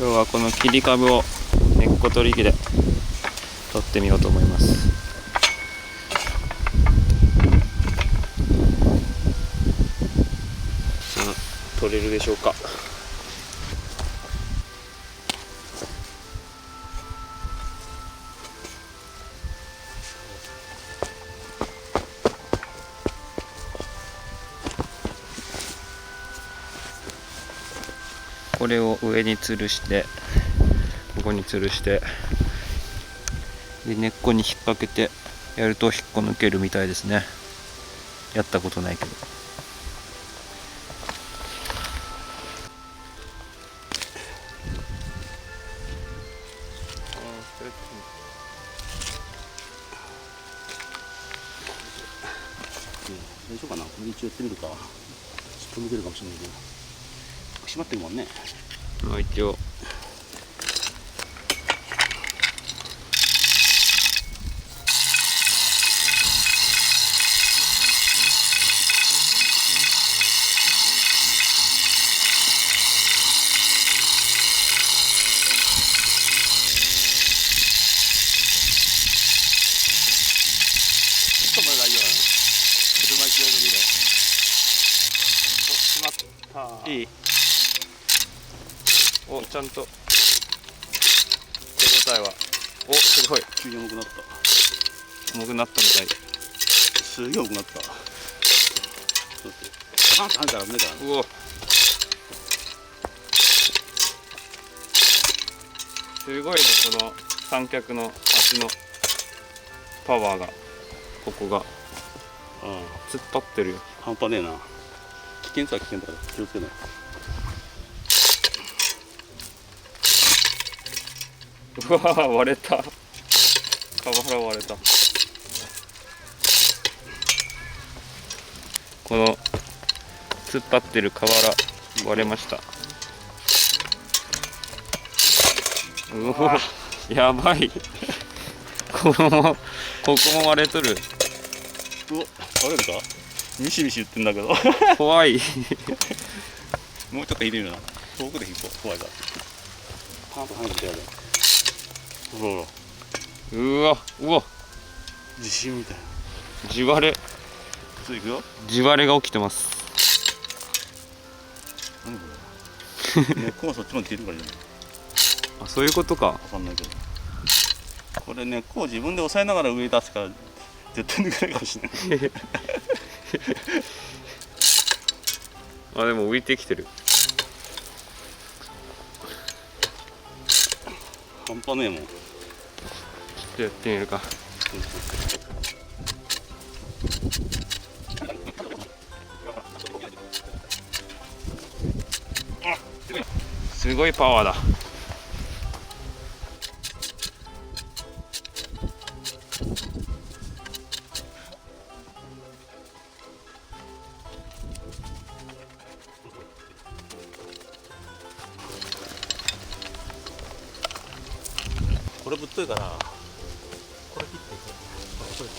今日はこの切り株を根っこ取り機で取ってみようと思います。さあ取れるでしょうか。これを上に吊るして、ここに吊るして、で根っこに引っ掛けてやると引っこ抜けるみたいですね。やったことないけど。大丈夫かな。これ一応やってみるか。引っ抜けるかもしれないけど閉まってるもんね。まあ一応ちょっとまだ大丈夫だね。車一台乗りだよ。お、閉まった。いい。お、ちゃんと手応えは。お、すごい急に重くなった。重くなったみたい。すげえ重くなった。ちょっとパンと跳ねたら危ないからね。うお、すごいね、この三脚の足のパワーが、ここが突っ張ってるよ。半端ねえな。危険さは危険だから気をつけない。うわー、割れた。カバハラ割れた。この突っ張ってる瓦割れました。うわ、やばい。ここも割れとる。うわ、割れるか。ミシミシ言ってんだけど怖いもうちょっと入れるな。遠くで引こう。怖いからパンと跳ねてやる。ほらほら、うわうわ、地震みたいな。地割れ、ついくよ。地割れが起きてます。何これ根っこがそっちまで出るからじゃない。あ、そういうことか。わかんないけど、これ根っこを自分で押さえながら上に出すから絶対抜けないかもしれないあ、でも浮いてきてる。半端ねえもん。ちょっとやってみるか。すごいパワーだ。これぶっといからこれ切っていく。これ遅いか。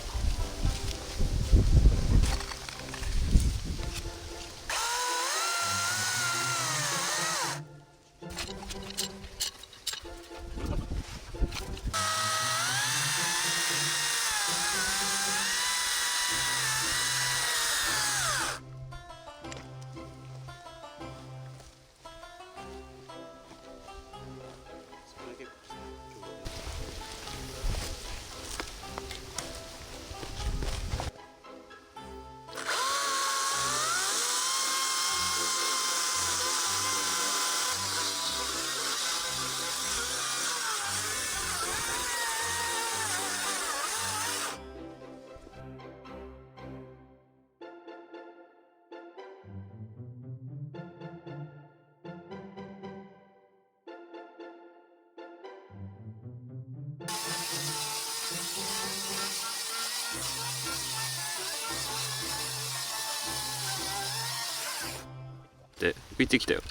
で浮いてきたよ。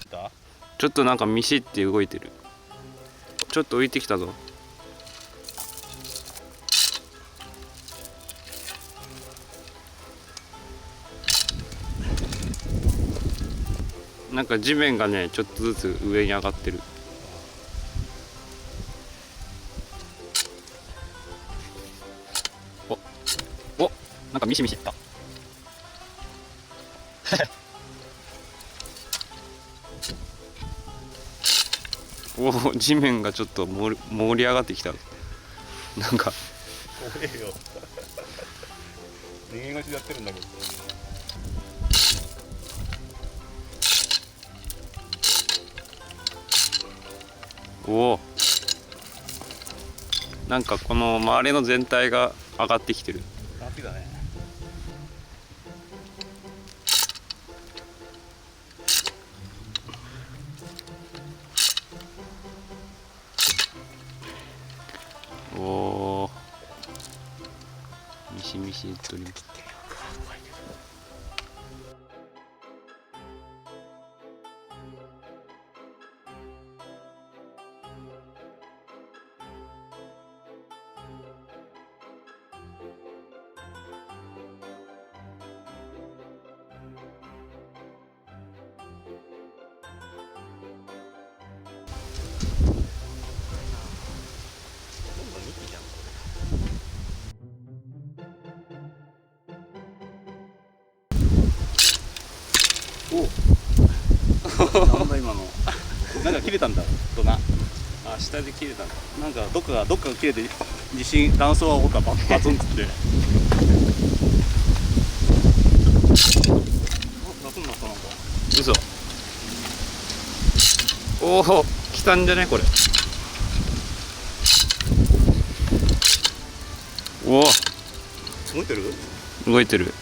ちょっとなんかミシって動いてる。ちょっと浮いてきたぞ。なんか地面がねちょっとずつ上に上がってる。なんかミシミシいったおお、地面がちょっと盛り上がってきた。なんか怖えよ逃げ腰やってるんだけど。おお、なんかこの周りの全体が上がってきてる。上がってきたね。おお、ミシミシいっとります。なんだ今のなんか切れたんだとな。あ、下で切れたんだ。なんかどっかが切れて地震断層が起こった。バツンっつって楽になった。なんか嘘。おお、来たんじゃねこれ。おお、動いてる。動いてる。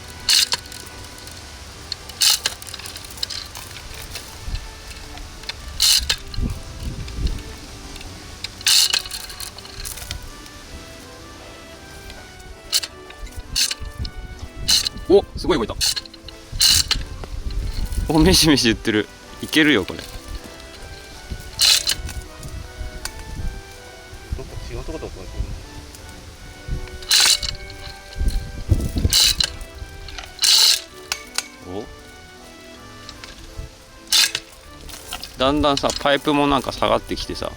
お、すごい動いた。お、メシメシ言ってる。いけるよこれ。どっか違うとこだと思う。お、だんだんさパイプもなんか下がってきてさ、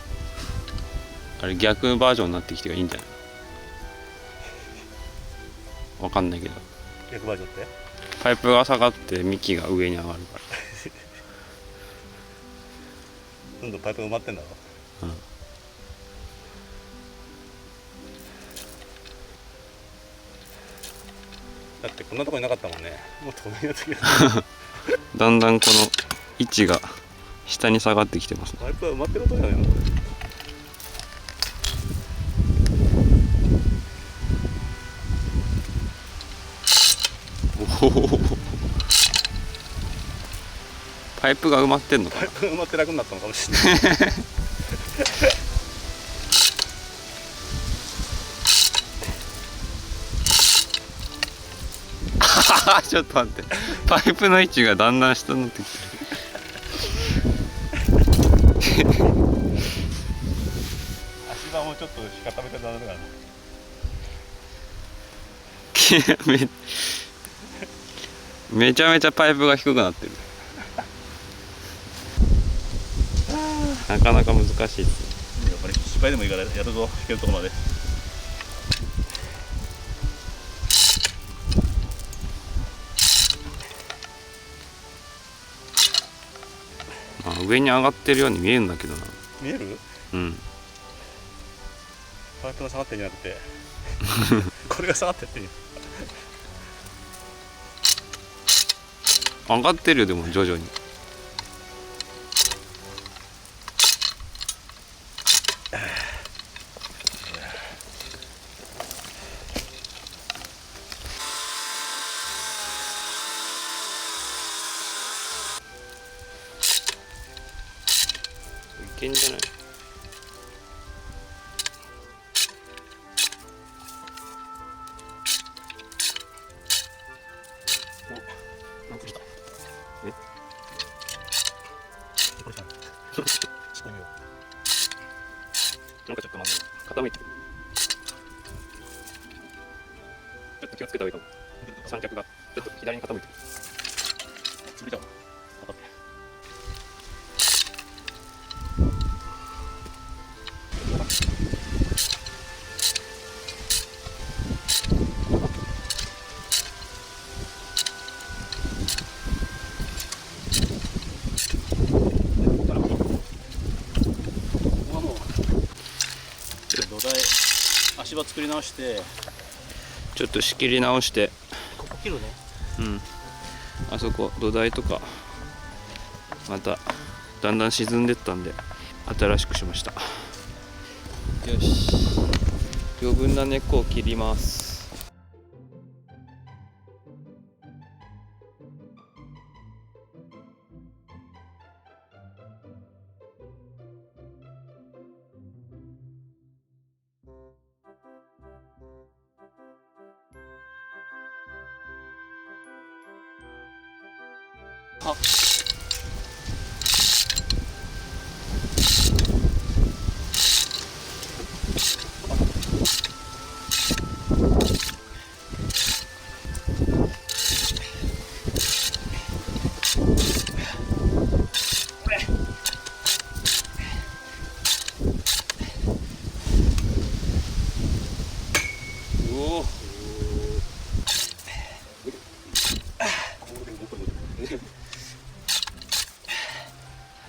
あれ逆バージョンになってきてがいいんじゃない。わかんないけど、逆バージョンってパイプが下がって幹が上に上がるから。どんどんパイプが埋まってんだろ。うん、だってこんなとこになかったもんね。もっと上になってきた。だんだんこの位置が下に下がってきてますね。パイプは埋まってる音だよ。おお、パイプが埋まってんのかな。パイプが埋まって楽になったのかもしれない。ちょっと待って、パイプの位置がだんだん下になってきてる。足場もちょっと固めてダメだな。めちゃめちゃパイプが低くなってる。なかなか難しいですね。やっぱり失敗でもいいからやるぞ、引けるところまで。まあ、上に上がってるように見えるんだけどな。見える？うん。パイプが下がってるんじゃなくてこれが下がってってんよ。上がってるよ、でも徐々に。いけんじゃない？お、なんか来た。え？これじゃん。仕込みよ。なんかちょっとまず傾いてる。ちょっと気をつけた方がいいかも。三脚がちょっと左に傾いてる。潰れちゃう。当たって。台足場作り直して、ちょっと仕切り直して、ここ切るね。うん、あそこ土台とかまただんだん沈んでったんで新しくしました。よし、余分な根っこを切ります。あ、おお、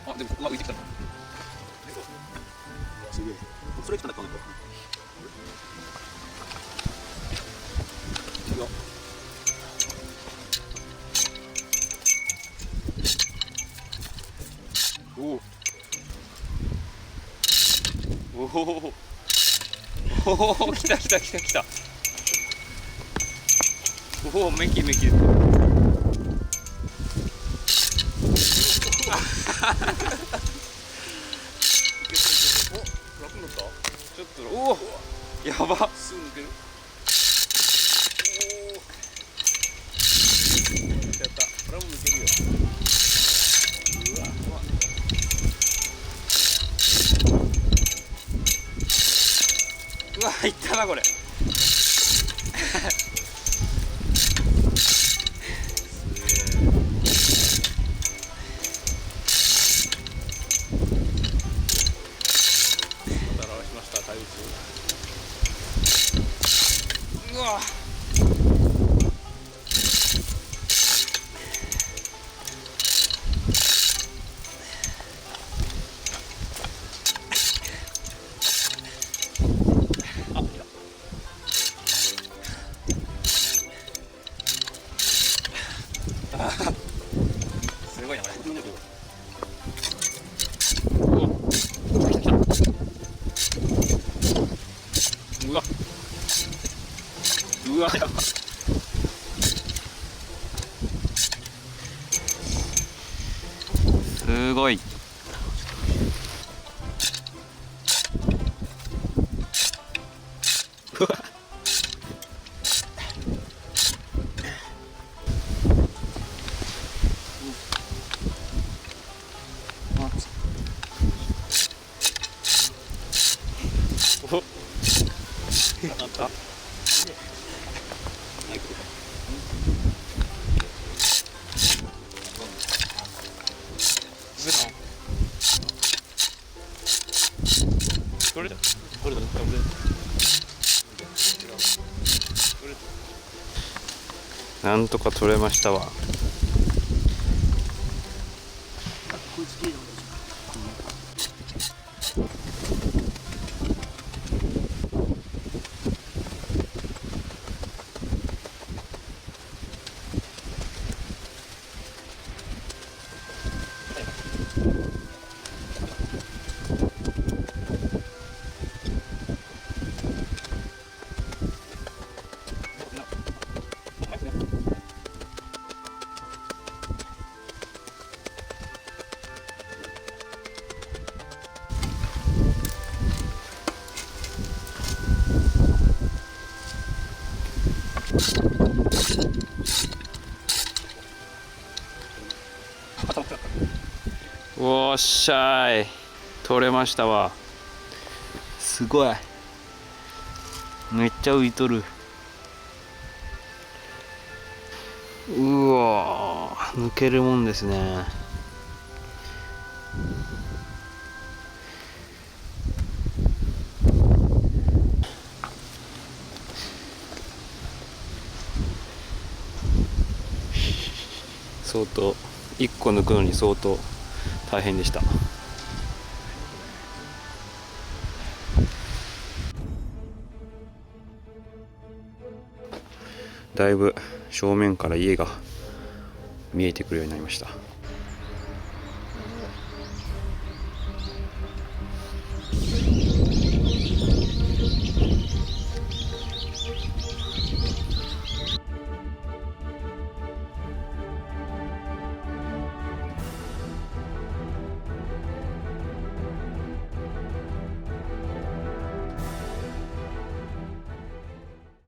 あ、でもここが浮いてきたな。すげえ。それ来たんだったんだ。いや。おお。おお。おお、来た来た来た来た。おお、メキメキ。ちょっと、おお、やば。すぐ抜ける。おお。やった。これも抜けるよ。うわ、うわ。うわ、いったなこれ。うわ、あ、来た。すごいなこれ。お、来た来た。うわ、うわ、やば。すごい。うわ。お、当たった。取れた。取れた。なんとか取れましたわ。おっしゃい、取れましたわ。すごい、めっちゃ浮いとる。うわー、抜けるもんですね。相当1個抜くのに相当大変でした。だいぶ正面から家が見えてくるようになりました。